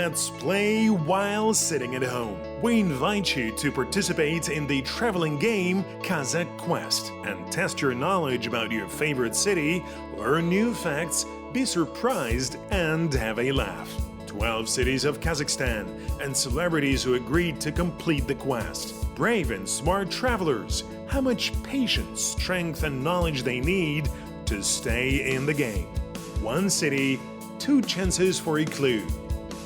Let's play while sitting at home. We invite you to participate in the traveling game Qazaq Quest and test your knowledge about your favorite city, learn new facts, be surprised and have a laugh. 12 cities of Kazakhstan and celebrities who agreed to complete the quest. Brave and smart travelers, how much patience, strength and knowledge they need to stay in the game. 1 city, 2 chances for a clue.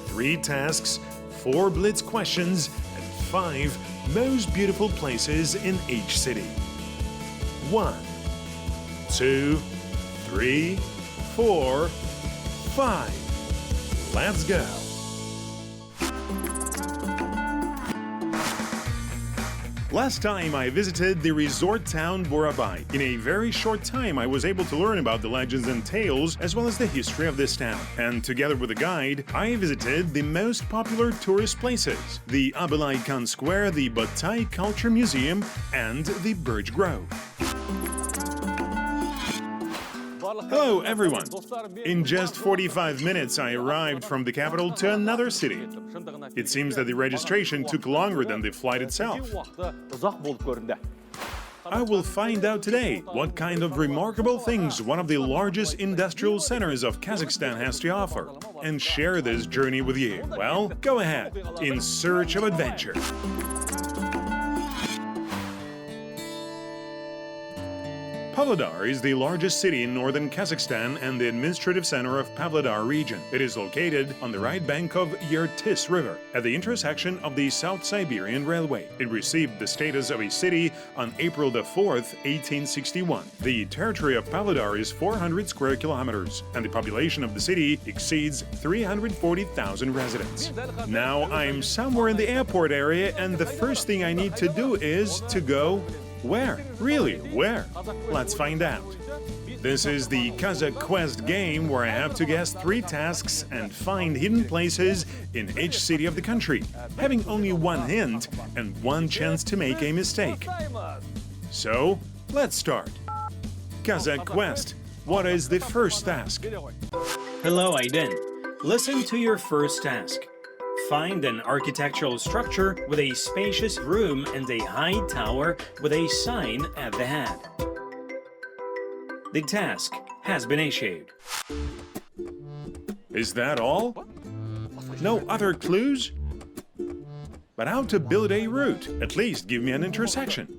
3 tasks, 4 blitz questions, and 5 most beautiful places in each city. 1, 2, 3, 4, 5. Let's go! Last time I visited the resort town Burabai. In a very short time I was able to learn about the legends and tales as well as the history of this town. And together with a guide, I visited the most popular tourist places: the Abelai Khan Square, the Batai Culture Museum and the Birch Grove. Hello everyone! In just 45 minutes I arrived from the capital to another city. It seems that the registration took longer than the flight itself. I will find out today what kind of remarkable things one of the largest industrial centers of Kazakhstan has to offer and share this journey with you. Well, go ahead, in search of adventure. Pavlodar is the largest city in northern Kazakhstan and the administrative center of Pavlodar region. It is located on the right bank of Irtysh River, at the intersection of the South Siberian Railway. It received the status of a city on April 4th, 1861. The territory of Pavlodar is 400 square kilometers, and the population of the city exceeds 340,000 residents. Now I'm somewhere in the airport area, and the first thing I need to do is to go... Where? Really? Where? Let's find out. This is the Qazaq Quest game where I have to guess 3 tasks and find hidden places in each city of the country, having only 1 hint and 1 chance to make a mistake. So, let's start. Qazaq Quest, what is the first task? Hello, Aidyn. Listen to your first task. Find an architectural structure with a spacious room and a high tower with a sign at the head. The task has been issued. Is that all? No other clues? But how to build a route? At least give me an intersection.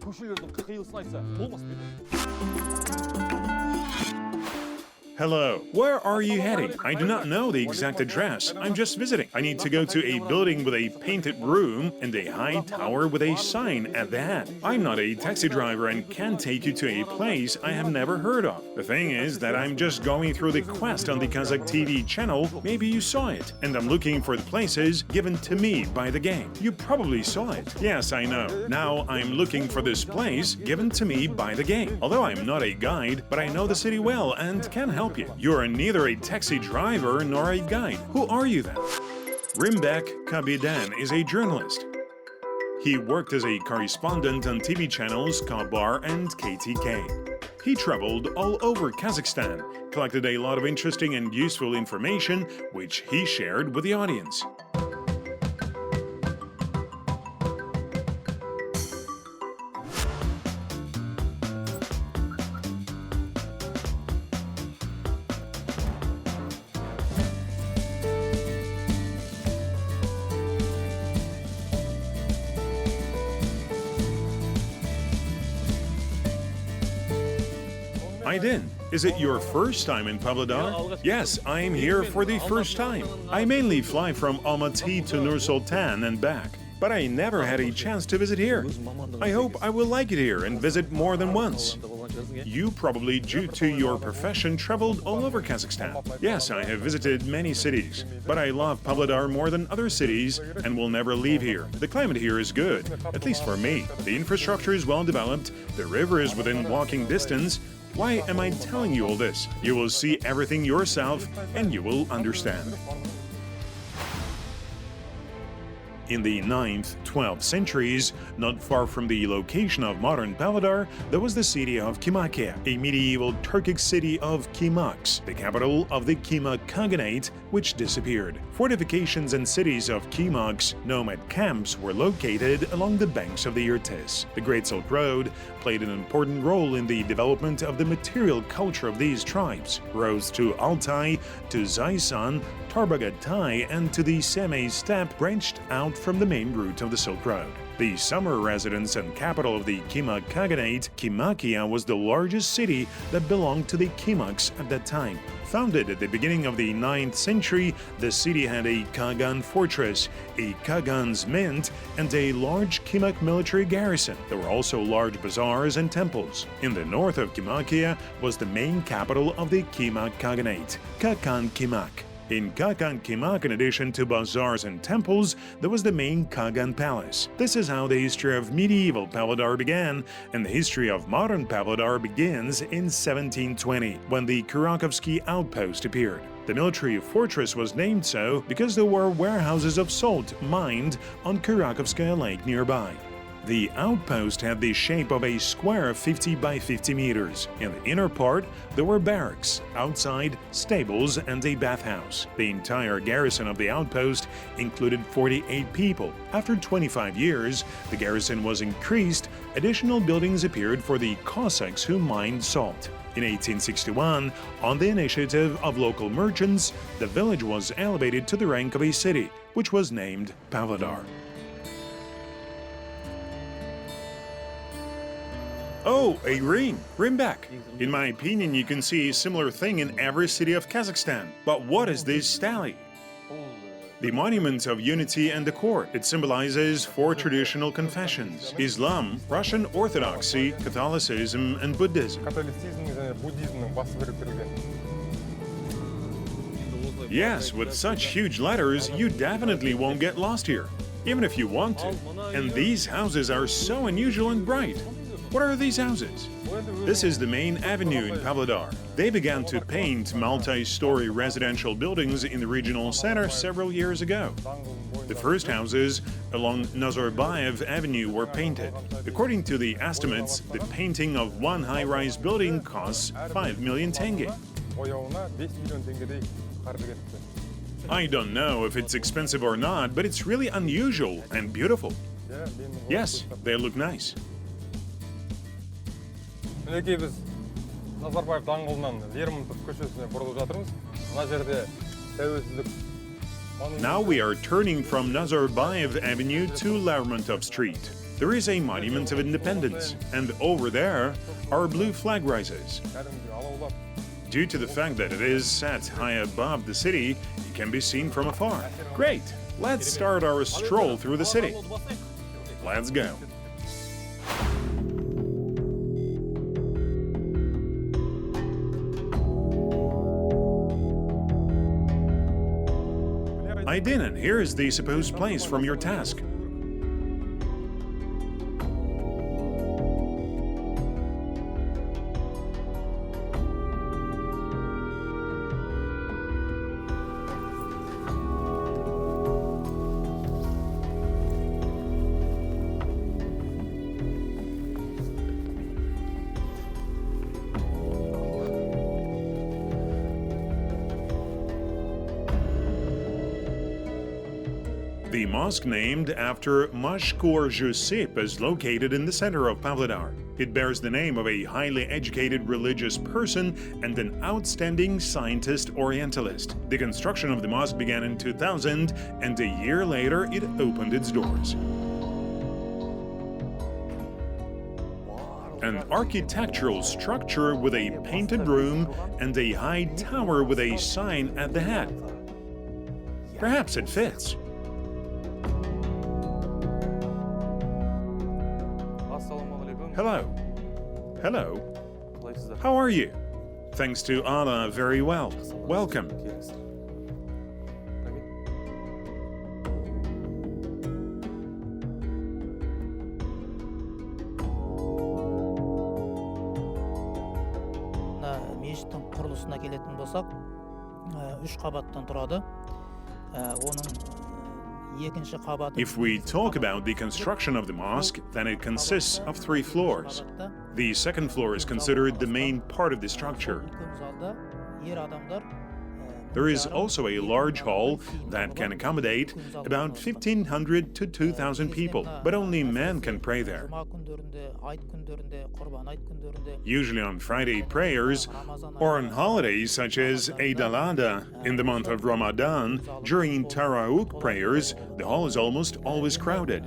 Hello, where are you heading? I do not know the exact address. I'm just visiting. I need to go to a building with a painted room and a high tower with a sign at the head. I'm not a taxi driver and can't take you to a place I have never heard of. The thing is that I'm just going through the quest on the Qazaq TV channel. Maybe you saw it. And I'm looking for the places given to me by the game. You probably saw it. Yes, I know. Now I'm looking for this place given to me by the game. Although I'm not a guide, but I know the city well and can help you. You're neither a taxi driver nor a guide. Who are you then? Jibek Kabidan is a journalist. He worked as a correspondent on TV channels Kabar and KTK. He traveled all over Kazakhstan, collected a lot of interesting and useful information, which he shared with the audience. Aidyn, is it your first time in Pavlodar? Yes, I am here for the first time. I mainly fly from Almaty to Nur-Sultan and back, but I never had a chance to visit here. I hope I will like it here and visit more than once. You probably, due to your profession, traveled all over Kazakhstan. Yes, I have visited many cities, but I love Pavlodar more than other cities and will never leave here. The climate here is good, at least for me. The infrastructure is well developed, the river is within walking distance. Why am I telling you all this? You will see everything yourself and you will understand. In the 9th, 12th centuries, not far from the location of modern Pavlodar, there was the city of Kimakia, a medieval Turkic city of Kimaks, the capital of the Kimak Khaganate which disappeared. Fortifications and cities of Qazaq's nomad camps were located along the banks of the Irtysh. The Great Silk Road played an important role in the development of the material culture of these tribes. Roads to Altai, to Zaysan, Tarbagatai, and to the Semei steppe branched out from the main route of the Silk Road. The summer residence and capital of the Qazaq Khaganate, Kimakia, was the largest city that belonged to the Qazaqs at that time. Founded at the beginning of the 9th century, the city had a Khagan fortress, a Khagan's mint, and a large Qazaq military garrison. There were also large bazaars and temples. In the north of Kimakia was the main capital of the Qazaq Khaganate, Khagan Qazaq. In Khagan Qazaq, in addition to bazaars and temples, there was the main Khagan palace. This is how the history of medieval Pavlodar began, and the history of modern Pavlodar begins in 1720, when the Kurakovsky outpost appeared. The military fortress was named so because there were warehouses of salt mined on Kurakovskaya Lake nearby. The outpost had the shape of a square 50 by 50 meters. In the inner part, there were barracks, outside, stables, and a bathhouse. The entire garrison of the outpost included 48 people. After 25 years, the garrison was increased. Additional buildings appeared for the Cossacks who mined salt. In 1861, on the initiative of local merchants, the village was elevated to the rank of a city, which was named Pavlodar. Oh, a ring! Rimback! In my opinion, you can see a similar thing in every city of Kazakhstan. But what is this stele? The monument of unity and accord. It symbolizes 4 traditional confessions: Islam, Russian Orthodoxy, Catholicism, and Buddhism. Yes, with such huge letters, you definitely won't get lost here, even if you want to. And these houses are so unusual and bright. What are these houses? This is the main avenue in Pavlodar. They began to paint multi-story residential buildings in the regional center several years ago. The first houses along Nazarbayev Avenue were painted. According to the estimates, the painting of one high-rise building costs 5 million tenge. I don't know if it's expensive or not, but it's really unusual and beautiful. Yes, they look nice. Biz Nazarbayev даңғылынан Лермонтов көшесіне бұрылып жатырмыз. Мына жерде тәуелсіздік. Now we are turning from Nazarbayev Avenue to Lermontov Street. There is a monument of independence, and over there our blue flag rises. Due to the fact that it is set high above the city, it can be seen from afar. Great! Let's start our stroll through the city. Let's go. Aidyn, and here is the supposed place from your task. The mosque named after Mashkur Jusip is located in the center of Pavlodar. It bears the name of a highly educated religious person and an outstanding scientist orientalist. The construction of the mosque began in 2000, and a year later it opened its doors. An architectural structure with a painted room and a high tower with a sign at the head. Perhaps it fits. Hello. Hello. How are you? Thanks to Allah, very well. Welcome. Мешіттің құрылысына келетін болсақ, 3 қабаттан тұрады. If we talk about the construction of the mosque, then it consists of 3 floors. The second floor is considered the main part of the structure. There is also a large hall that can accommodate about 1,500 to 2,000 people, but only men can pray there. Usually on Friday prayers or on holidays such as Eid al-Adha in the month of Ramadan, during Tarawih prayers, the hall is almost always crowded.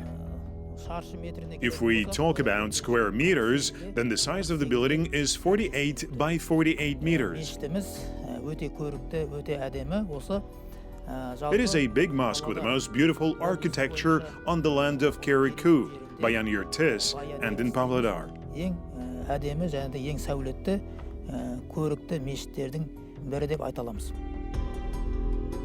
If we talk about square meters, then the size of the building is 48 by 48 meters. It is a big mosque with the most beautiful architecture on the land of Keriku, Bayan Irtysh, and in Pavlodar.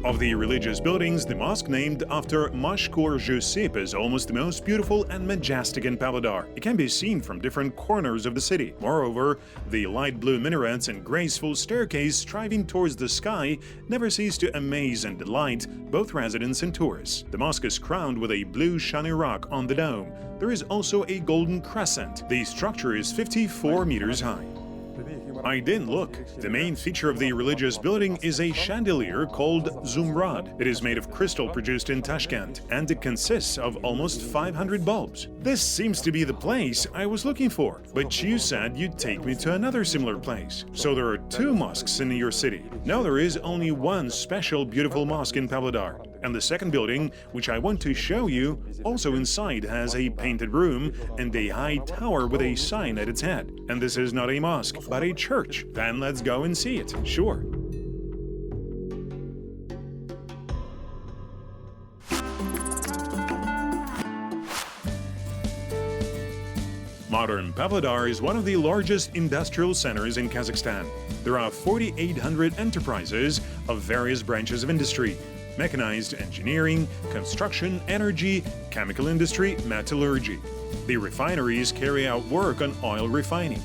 Of the religious buildings, the mosque named after Mashkur Jusip is almost the most beautiful and majestic in Pavlodar. It can be seen from different corners of the city. Moreover, the light blue minarets and graceful staircase striving towards the sky never cease to amaze and delight both residents and tourists. The mosque is crowned with a blue shiny rock on the dome. There is also a golden crescent. The structure is 54 meters high. Aidyn, look. The main feature of the religious building is a chandelier called Zumrad. It is made of crystal produced in Tashkent, and it consists of almost 500 bulbs. This seems to be the place I was looking for, but you said you'd take me to another similar place. So there are two mosques in your city. No, there is only one special beautiful mosque in Pavlodar. And the second building, which I want to show you, also inside has a painted room and a high tower with a sign at its head. And this is not a mosque, but a church. Then let's go and see it. Sure. Modern Pavlodar is one of the largest industrial centers in Kazakhstan. There are 4,800 enterprises of various branches of industry: mechanized engineering, construction, energy, chemical industry, metallurgy. The refineries carry out work on oil refining.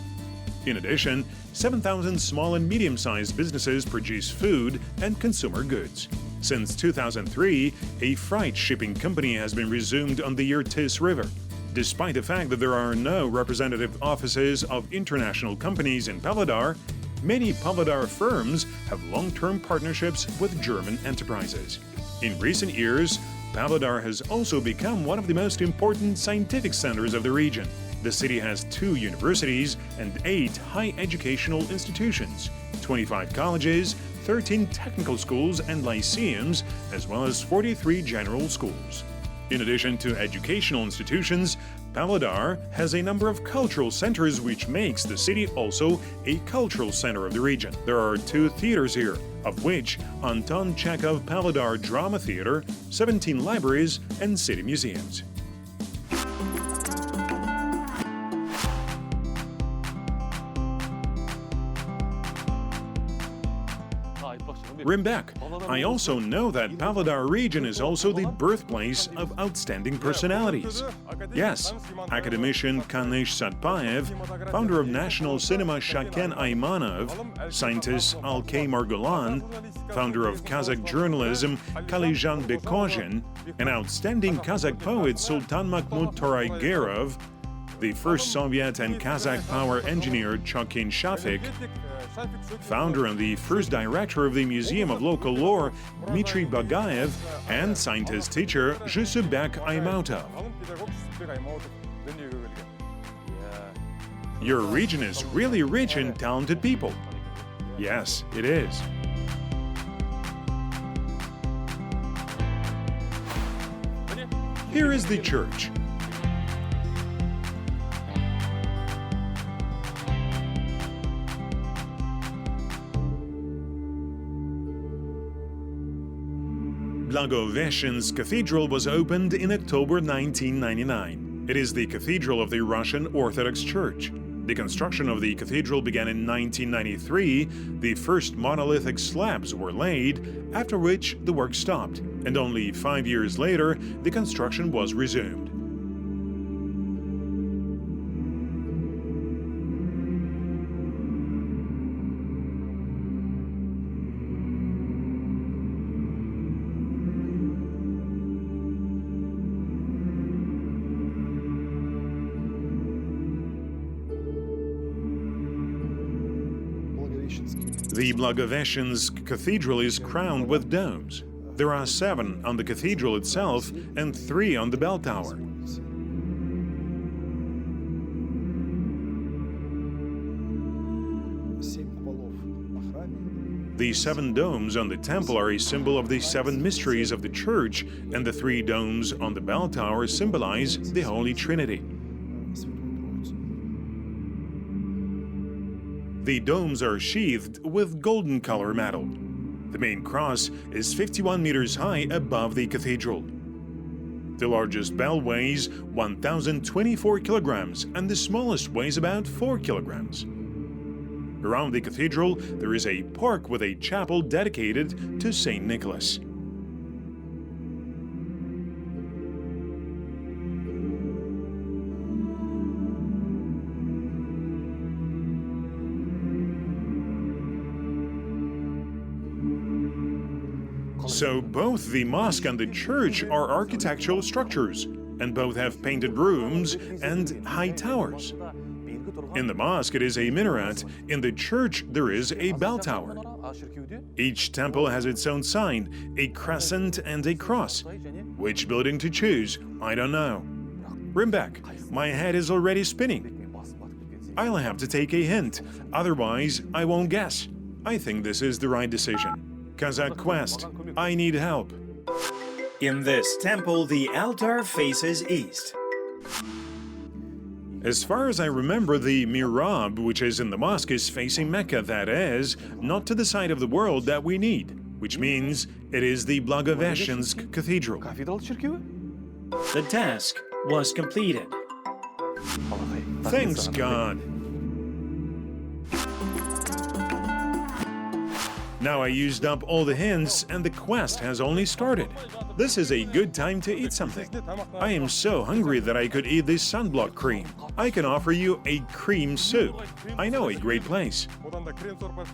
In addition, 7,000 small and medium-sized businesses produce food and consumer goods. Since 2003, a freight shipping company has been resumed on the Irtysh River. Despite the fact that there are no representative offices of international companies in Pavlodar, many Pavlodar firms have long-term partnerships with German enterprises. In recent years, Pavlodar has also become one of the most important scientific centers of the region. The city has 2 universities and 8 high educational institutions, 25 colleges, 13 technical schools and lyceums, as well as 43 general schools. In addition to educational institutions, Pavlodar has a number of cultural centers, which makes the city also a cultural center of the region. There are 2 theaters here, of which Anton Chekhov Pavlodar Drama Theater, 17 libraries, and city museums. Rimbek. I also know that Pavlodar region is also the birthplace of outstanding personalities. Yes, academician Irtysh Satpayev, founder of national cinema Shaken Aymanov, scientist Alkay Margolan, founder of Kazakh journalism Kalijan Bekozhin, an outstanding Kazakh poet Sultan Mahmud Toraygerov, the first Soviet and Kazakh power engineer Chokin Shafik, founder and the first director of the Museum of Local Lore Dmitry Bagayev, and scientist-teacher Jibek Aymautov. Your region is really rich in talented people. Yes, it is. Here is the church. Blagoveshchen's Cathedral was opened in October 1999. It is the cathedral of the Russian Orthodox Church. The construction of the cathedral began in 1993. The first monolithic slabs were laid, after which the work stopped, and only 5 years later the construction was resumed. The Благовещенsk Cathedral is crowned with domes. There are 7 on the cathedral itself and 3 on the bell tower. The 7 domes on the temple are a symbol of the 7 mysteries of the church, and the 3 domes on the bell tower symbolize the Holy Trinity. The domes are sheathed with golden color metal. The main cross is 51 meters high above the cathedral. The largest bell weighs 1,024 kilograms, and the smallest weighs about 4 kilograms. Around the cathedral, there is a park with a chapel dedicated to St. Nicholas. So both the mosque and the church are architectural structures, and both have painted rooms and high towers. In the mosque, it is a minaret. In the church, there is a bell tower. Each temple has its own sign, a crescent and a cross. Which building to choose? I don't know. Rimbek, my head is already spinning. I'll have to take a hint, otherwise I won't guess. I think this is the right decision. Qazaq Quest, I need help. In this temple, the altar faces east. As far as I remember, the mihrab, which is in the mosque, is facing Mecca, that is, not to the side of the world that we need, which means it is the Благовещенsk Cathedral. The task was completed. Thanks God. Now I used up all the hints and the quest has only started. This is a good time to eat something. I am so hungry that I could eat this sunblock cream. I can offer you a cream soup. I know a great place.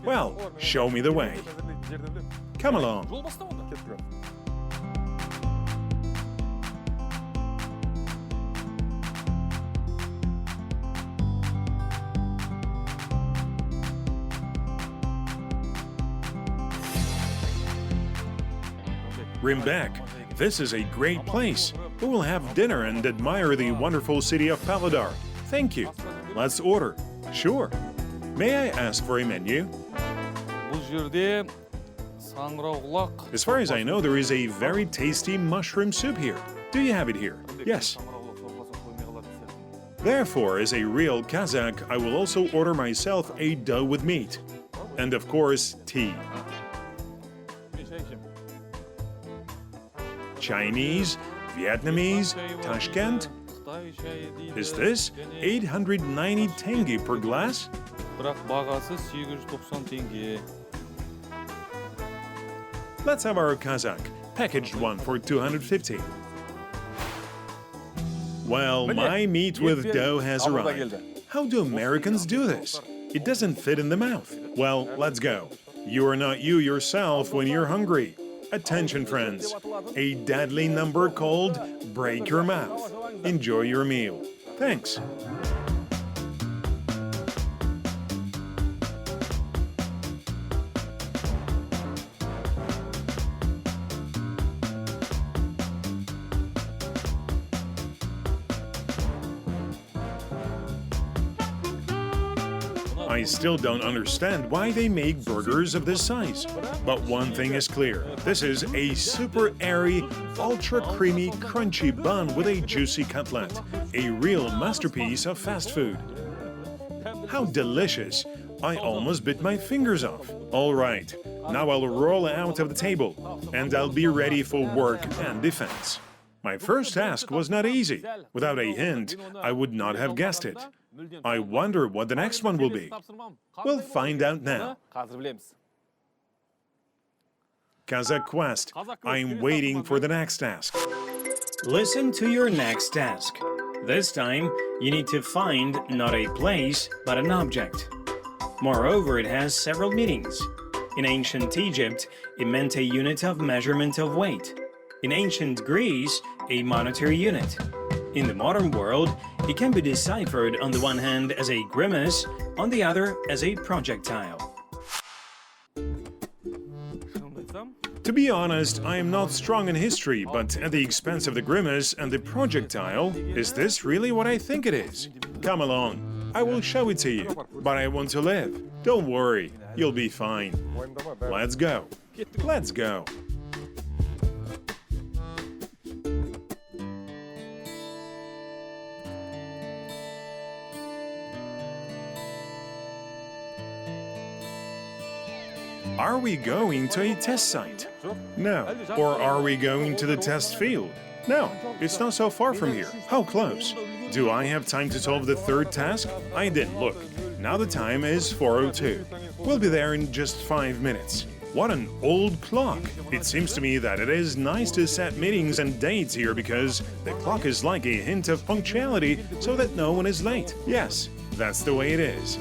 Well, show me the way. Come along. Rimbek, this is a great place. We will have dinner and admire the wonderful city of Pavlodar. Thank you. Let's order. Sure. May I ask for a menu? As far as I know, there is a very tasty mushroom soup here. Do you have it here? Yes. Therefore, as a real Kazakh, I will also order myself a dough with meat. And of course, tea. Chinese, Vietnamese, Tashkent. Is this 890 tenge per glass? Let's have our Kazakh, packaged one for 250. Well, my meat with dough has arrived. How do Americans do this? It doesn't fit in the mouth. Well, let's go. You are not you yourself when you're hungry. Attention, friends. A deadly number called Break Your Mouth. Enjoy your meal. Thanks. I still don't understand why they make burgers of this size. But one thing is clear. This is a super airy, ultra creamy, crunchy bun with a juicy cutlet. A real masterpiece of fast food. How delicious. I almost bit my fingers off. All right, now I'll roll out of the table and I'll be ready for work and defense. My first task was not easy. Without a hint, I would not have guessed it. I wonder what the next one will be. We'll find out now. Qazaq Quest, I'm waiting for the next task. Listen to your next task. This time, you need to find not a place, but an object. Moreover, it has several meanings. In ancient Egypt, it meant a unit of measurement of weight. In ancient Greece, a monetary unit. In the modern world, it can be deciphered on the one hand as a grimace, on the other as a projectile. To be honest, I am not strong in history, but at the expense of the grimace and the projectile, is this really what I think it is? Come along, I will show it to you, but I want to live. Don't worry, you'll be fine. Let's go. Let's go. Are we going to a test site? No. Or are we going to the test field? No, it's not so far from here. How close? Do I have time to solve the third task? I did. Look, now the time is 4:02. We'll be there in just 5 minutes. What an old clock! It seems to me that it is nice to set meetings and dates here because the clock is like a hint of punctuality so that no one is late. Yes, that's the way it is.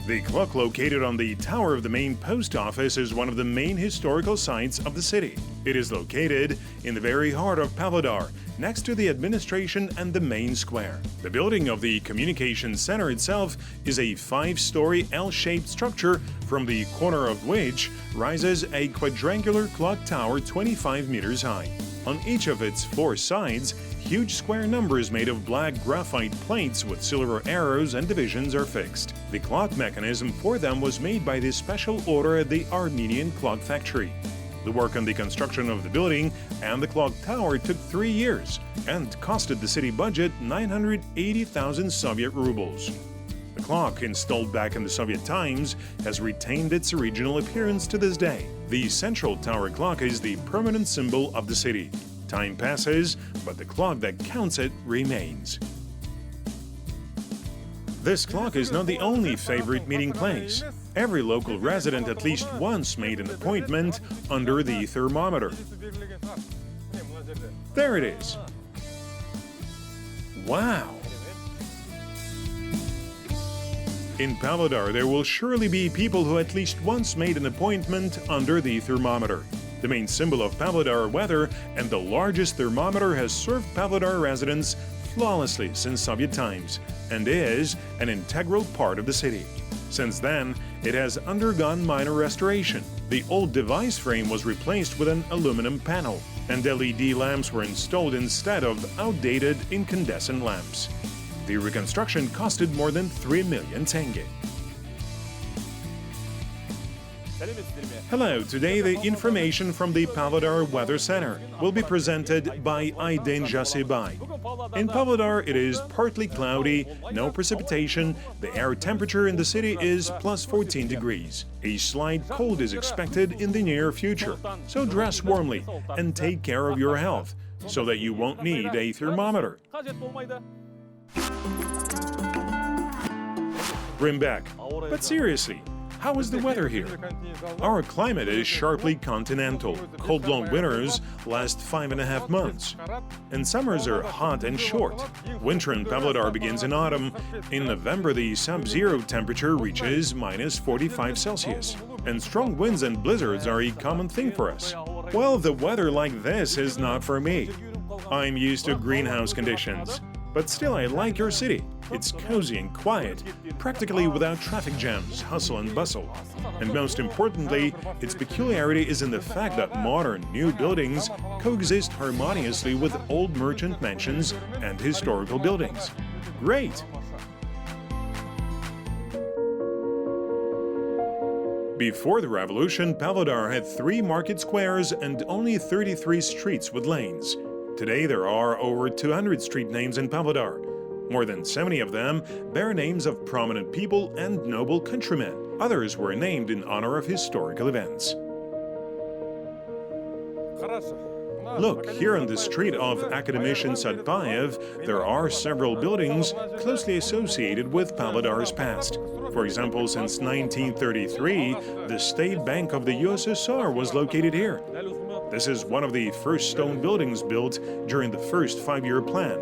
The clock located on the tower of the main post office is one of the main historical sites of the city. It is located in the very heart of Pavlodar, next to the administration and the main square. The building of the communication center itself is a 5-story L-shaped structure, from the corner of which rises a quadrangular clock tower 25 meters high. On each of its 4 sides, huge square numbers made of black graphite plates with silver arrows and divisions are fixed. The clock mechanism for them was made by the special order at the Armenian clock factory. The work on the construction of the building and the clock tower took 3 years and costed the city budget 980,000 Soviet rubles. The clock, installed back in the Soviet times, has retained its original appearance to this day. The central tower clock is the permanent symbol of the city. Time passes, but the clock that counts it remains. This clock is not the only favorite meeting place. Every local resident at least once made an appointment under the thermometer. There it is. Wow! In Pavlodar, there will surely be people who at least once made an appointment under the thermometer. The main symbol of Pavlodar weather and the largest thermometer has served Pavlodar residents flawlessly since Soviet times and is an integral part of the city. Since then, it has undergone minor restoration. The old device frame was replaced with an aluminum panel, and LED lamps were installed instead of outdated incandescent lamps. The reconstruction costed more than 3 million tenge. Hello, today the information from the Pavlodar Weather Center will be presented by Aidyn Zhasybai. In Pavlodar, it is partly cloudy, no precipitation, the air temperature in the city is plus 14 degrees. A slight cold is expected in the near future, so dress warmly and take care of your health so that you won't need a thermometer. Bring back. But seriously, how is the weather here? Our climate is sharply continental. Cold long winters last 5.5 months, and summers are hot and short. Winter in Pavlodar begins in autumn. In November, the sub-zero temperature reaches minus 45 Celsius, and strong winds and blizzards are a common thing for us. Well, the weather like this is not for me. I'm used to greenhouse conditions. But still, I like your city. It's cozy and quiet, practically without traffic jams, hustle and bustle. And most importantly, its peculiarity is in the fact that modern, new buildings coexist harmoniously with old merchant mansions and historical buildings. Great! Before the revolution, Pavlodar had 3 market squares and only 33 streets with lanes. Today, there are over 200 street names in Pavlodar. More than 70 of them bear names of prominent people and noble countrymen. Others were named in honor of historical events. Look, here on the street of academician Zhasybai, there are several buildings closely associated with Pavlodar's past. For example, since 1933, the State Bank of the USSR was located here. This is one of the first stone buildings built during the first 5-year plan.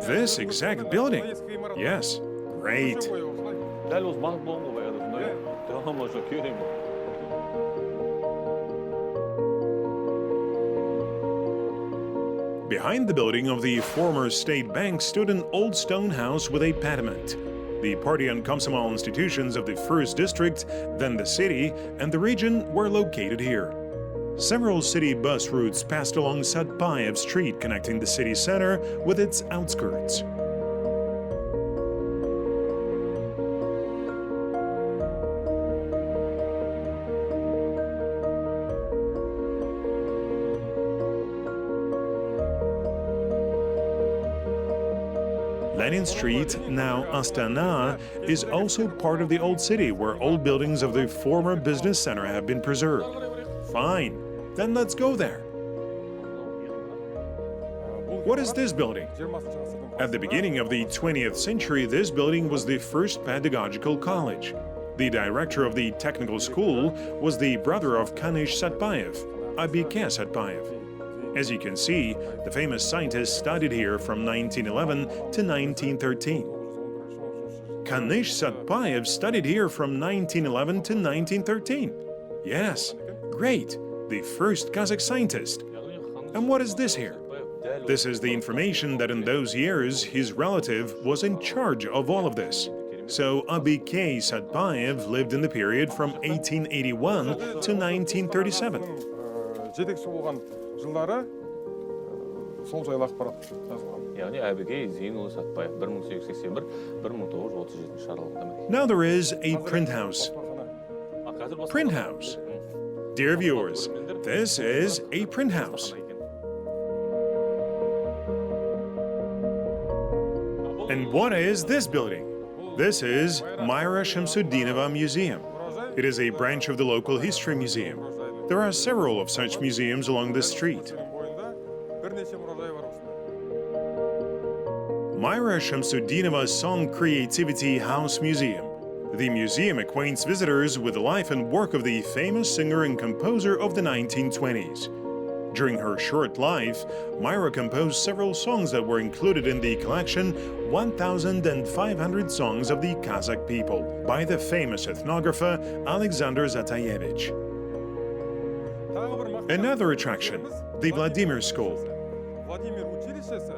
This exact building? Yes, great. Behind the building of the former State Bank stood an old stone house with a pediment. The party and Komsomol institutions of the first district, then the city, and the region were located here. Several city bus routes passed along Satpayev Street, connecting the city center with its outskirts. Lenin Street, now Astana, is also part of the old city where old buildings of the former business center have been preserved. Fine, then let's go there. What is this building? At the beginning of the 20th century, this building was the first pedagogical college. The director of the technical school was the brother of Qazaq Satpayev, Abike Satpayev. As you can see, the famous scientist studied here from 1911 to 1913. Qazaq Satpayev studied here from 1911 to 1913. Yes, great, the first Kazakh scientist. And what is this here? This is the information that in those years his relative was in charge of all of this. So Abike Satpayev lived in the period from 1881 to 1937. Жылдары сол жайлы ақпарат жазылған. Яғни Әбіке Зейнұлы Сатпаев 1881-1937 аралығында. Now there is a print house. Print house. Dear viewers, this is a print house. And what is this building? This is Myra Shamsuddinova Museum. It is a branch of the local history museum. There are several of such museums along this street. Myra Shamsuddinova's Song Creativity House Museum. The museum acquaints visitors with the life and work of the famous singer and composer of the 1920s. During her short life, Myra composed several songs that were included in the collection 1,500 Songs of the Kazakh People by the famous ethnographer Alexander Zatayevich. Another attraction, the Vladimir School.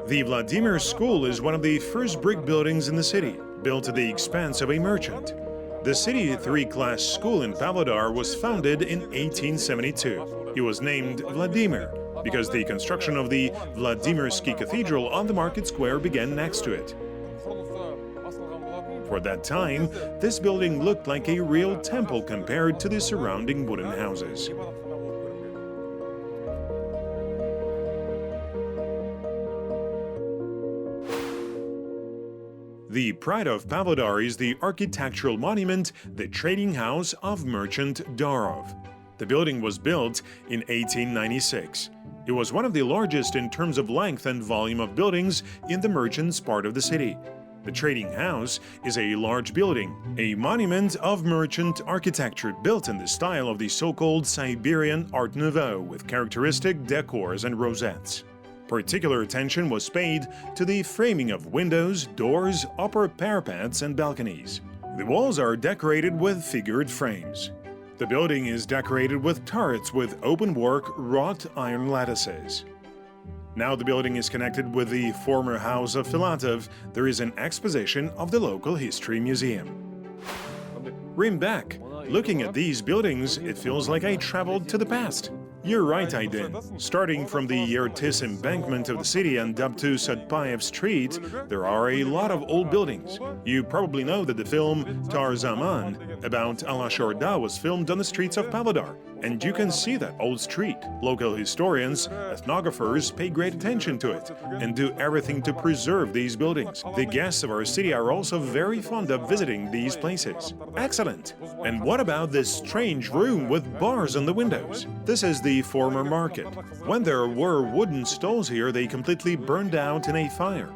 The Vladimir School is one of the first brick buildings in the city, built at the expense of a merchant. The city three-class school in Pavlodar was founded in 1872. It was named Vladimir because the construction of the Vladimirsky Cathedral on the market square began next to it. For that time, this building looked like a real temple compared to the surrounding wooden houses. The pride of Pavlodar is the architectural monument, the trading house of merchant Darov. The building was built in 1896. It was one of the largest in terms of length and volume of buildings in the merchants' part of the city. The trading house is a large building, a monument of merchant architecture built in the style of the so-called Siberian Art Nouveau with characteristic decors and rosettes. Particular attention was paid to the framing of windows, doors, upper parapets, and balconies. The walls are decorated with figured frames. The building is decorated with turrets with open-work wrought iron lattices. Now the building is connected with the former house of Filatov. There is an exposition of the local history museum. Rimback. Looking at these buildings, it feels like I traveled to the past. You're right, Aidyn. Starting from the Irtysh embankment of the city and up to Satpayev Street, there are a lot of old buildings. You probably know that the film Tar Zaman about Alashorda was filmed on the streets of Pavlodar. And you can see that old street. Local historians, ethnographers pay great attention to it and do everything to preserve these buildings. The guests of our city are also very fond of visiting these places. Excellent! And what about this strange room with bars on the windows? This is the former market. When there were wooden stalls here, they completely burned out in a fire.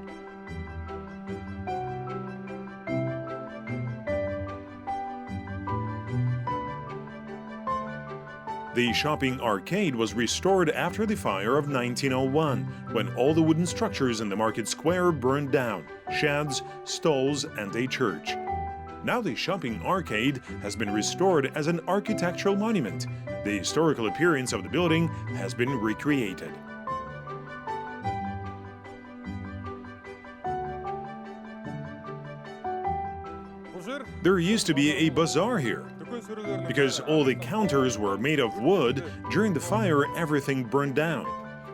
The shopping arcade was restored after the fire of 1901, when all the wooden structures in the market square burned down, sheds, stalls, and a church. Now the shopping arcade has been restored as an architectural monument. The historical appearance of the building has been recreated. There used to be a bazaar here. Because all the counters were made of wood, during the fire everything burned down.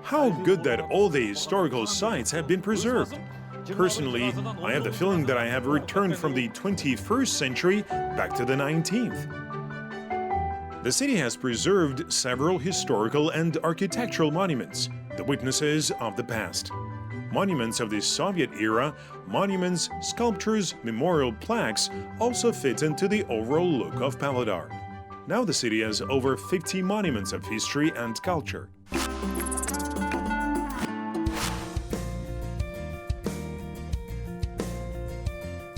How good that all the historical sites have been preserved. Personally, I have the feeling that I have returned from the 21st century back to the 19th. The city has preserved several historical and architectural monuments, the witnesses of the past. Monuments of the Soviet era, monuments, sculptures, memorial plaques also fit into the overall look of Pavlodar. Now the city has over 50 monuments of history and culture.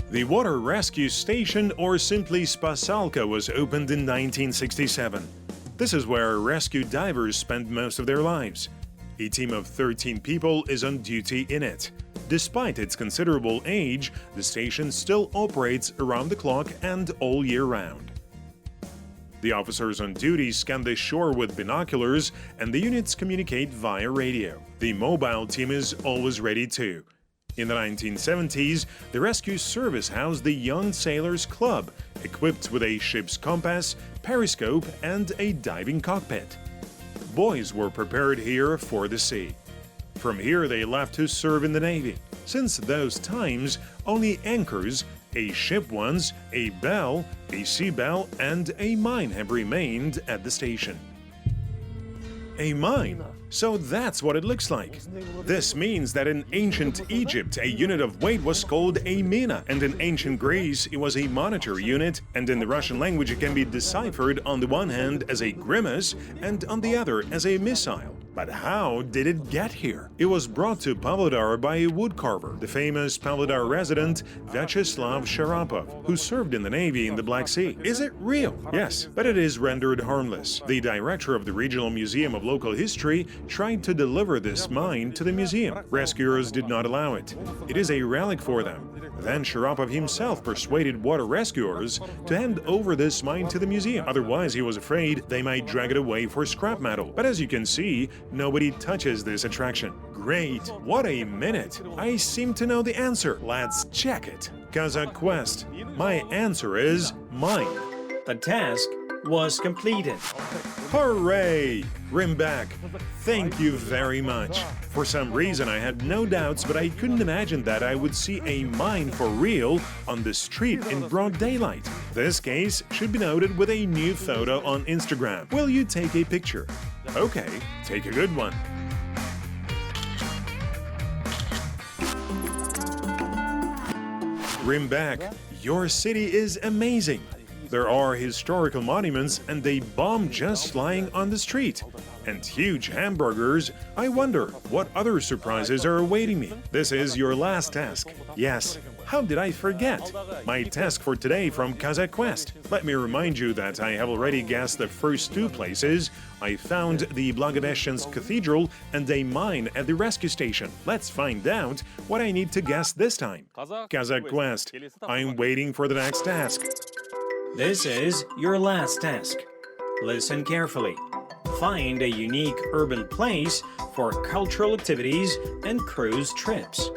The water rescue station, or simply Spasalka, was opened in 1967. This is where rescue divers spend most of their lives. A team of 13 people is on duty in it. Despite its considerable age, the station still operates around the clock and all year round. The officers on duty scan the shore with binoculars, and the units communicate via radio. The mobile team is always ready too. In the 1970s, the rescue service housed the Young Sailors Club, equipped with a ship's compass, periscope, and a diving cockpit. Boys were prepared here for the sea. From here they left to serve in the Navy. Since those times, only anchors, a ship once, a bell, a sea bell, and a mine have remained at the station. A mine? So that's what it looks like. This means that in ancient Egypt, a unit of weight was called a mina, and in ancient Greece, it was a monetary unit, and in the Russian language, it can be deciphered on the one hand as a grimace and on the other as a missile. But how did it get here? It was brought to Pavlodar by a woodcarver, the famous Pavlodar resident Vyacheslav Sharapov, who served in the Navy in the Black Sea. Is it real? Yes, but it is rendered harmless. The director of the Regional Museum of Local History tried to deliver this mine to the museum. Rescuers did not allow it. It is a relic for them. Then Sharapov himself persuaded water rescuers to hand over this mine to the museum. Otherwise, he was afraid they might drag it away for scrap metal. But as you can see, nobody touches this attraction. Great! What a minute! I seem to know the answer. Let's check it. Qazaq quest. My answer is mine. The task was completed. Hooray! Rimbak, thank you very much. For some reason I had no doubts, but I couldn't imagine that I would see a mine for real on the street in broad daylight. This case should be noted with a new photo on Instagram. Will you take a picture? Okay, take a good one. Rimbak, your city is amazing. There are historical monuments and a bomb just lying on the street. And huge hamburgers. I wonder what other surprises are awaiting me. This is your last task. Yes, how did I forget? My task for today from Qazaq Quest. Let me remind you that I have already guessed the first two places. I found the Blagoveshchensk Cathedral and a mine at the rescue station. Let's find out what I need to guess this time. Qazaq Quest. I'm waiting for the next task. This is your last task. Listen carefully. Find a unique urban place for cultural activities and cruise trips.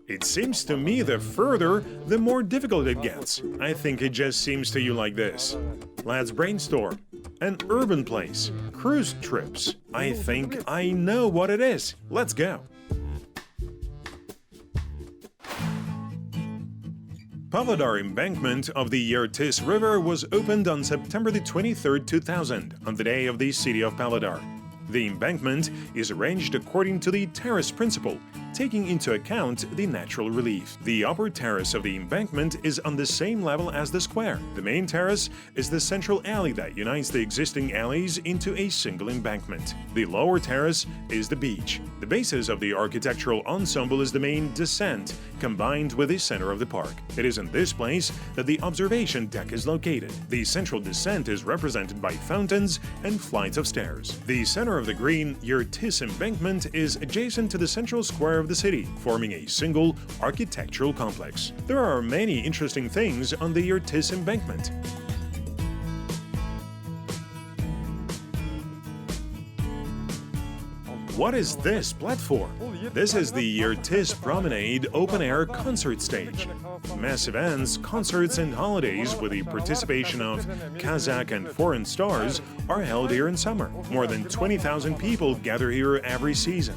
It seems to me the further, the more difficult it gets. I think it just seems to you like this. Let's brainstorm. An urban place, cruise trips. I think I know what it is. Let's go. Pavlodar embankment of the Irtysh River was opened on September the 23rd, 2000, on the day of the city of Pavlodar. The embankment is arranged according to the terrace principle, taking into account the natural relief. The upper terrace of the embankment is on the same level as the square. The main terrace is the central alley that unites the existing alleys into a single embankment. The lower terrace is the beach. The basis of the architectural ensemble is the main descent, combined with the center of the park. It is in this place that the observation deck is located. The central descent is represented by fountains and flights of stairs. The center of the green Irtysh embankment is adjacent to the central square of the city, forming a single architectural complex. There are many interesting things on the Irtysh embankment. What is this platform? This is the Irtysh Promenade open-air concert stage. Mass events, concerts and holidays with the participation of Qazaq and foreign stars are held here in summer. More than 20,000 people gather here every season.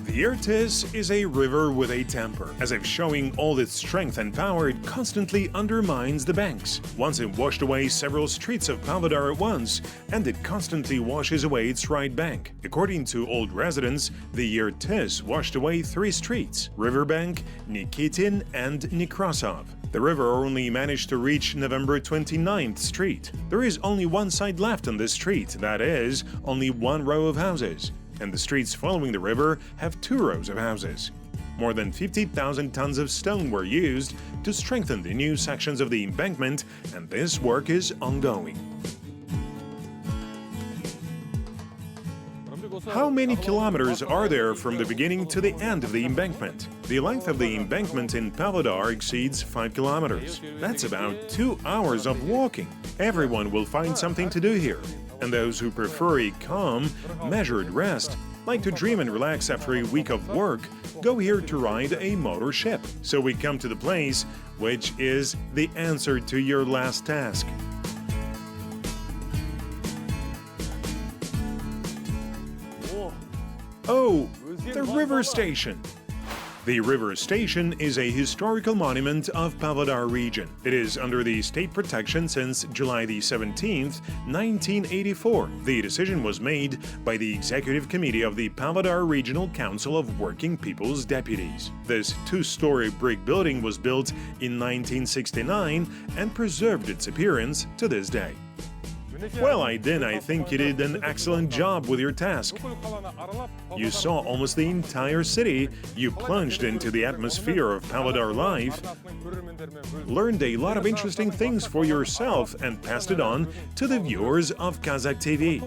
The Irtysh is a river with a temper. As if showing all its strength and power, it constantly undermines the banks. Once it washed away several streets of Pavlodar at once, and it constantly washes away its right bank. According to old residents, the Irtysh washed away 3 streets: Riverbank, Nikitin and Nekrasov. The river only managed to reach November 29th Street. There is only one side left on this street, that is, only one row of houses. And the streets following the river have 2 rows of houses. More than 50,000 tons of stone were used to strengthen the new sections of the embankment, and this work is ongoing. How many kilometers are there from the beginning to the end of the embankment? The length of the embankment in Pavlodar exceeds 5 kilometers. That's about 2 hours of walking. Everyone will find something to do here. And those who prefer a calm, measured rest, like to dream and relax after a week of work, go here to ride a motor ship. So we come to the place which is the answer to your last task. Oh, the river station. The river station is a historical monument of Pavlodar region. It is under the state protection since July the 17th, 1984. The decision was made by the Executive Committee of the Pavlodar Regional Council of Working People's Deputies. This 2-story brick building was built in 1969 and preserved its appearance to this day. Well, Aidyn, I think you did an excellent job with your task. You saw almost the entire city, you plunged into the atmosphere of Pavlodar life, learned a lot of interesting things for yourself and passed it on to the viewers of Qazaq TV.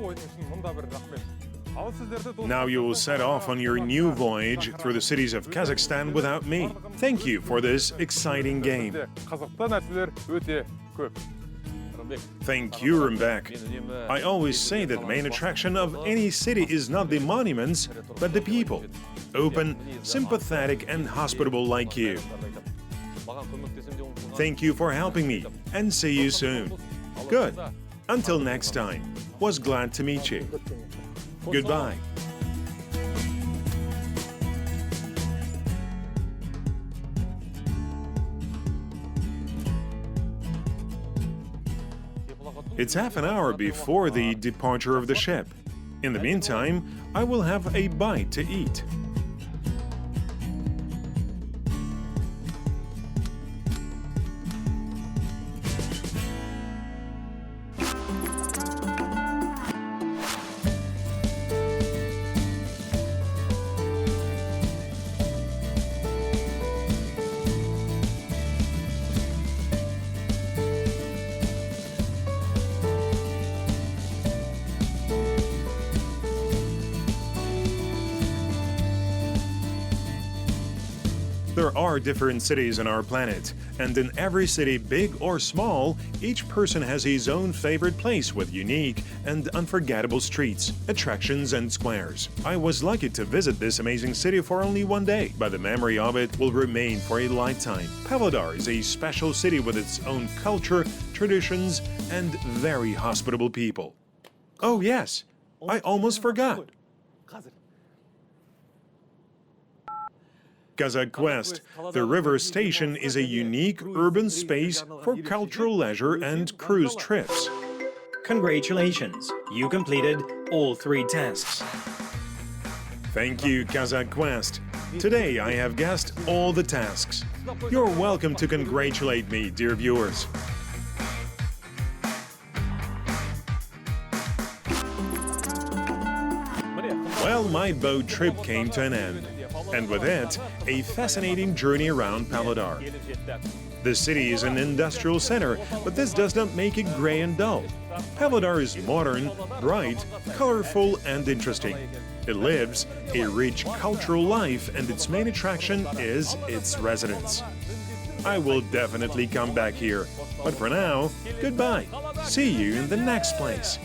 Now you will set off on your new voyage through the cities of Kazakhstan without me. Thank you for this exciting game. Thank you, Jibek. I always say that the main attraction of any city is not the monuments, but the people. Open, sympathetic and hospitable like you. Thank you for helping me, and see you soon. Good. Until next time. Was glad to meet you. Goodbye. It's half an hour before the departure of the ship. In the meantime, I will have a bite to eat. There are different cities on our planet, and in every city, big or small, each person has his own favorite place with unique and unforgettable streets, attractions and squares. I was lucky to visit this amazing city for only one day, but the memory of it will remain for a lifetime. Pavlodar is a special city with its own culture, traditions, and very hospitable people. Oh yes, I almost forgot. Qazaq Quest, the river station is a unique urban space for cultural leisure and cruise trips. Congratulations, you completed all 3 tasks. Thank you, Qazaq Quest. Today I have guessed all the tasks. You're welcome to congratulate me, dear viewers. Well, my boat trip came to an end. And with it, a fascinating journey around Pavlodar. The city is an industrial center, but this does not make it gray and dull. Pavlodar is modern, bright, colorful and interesting. It lives a rich cultural life and its main attraction is its residents. I will definitely come back here. But for now, goodbye. See you in the next place.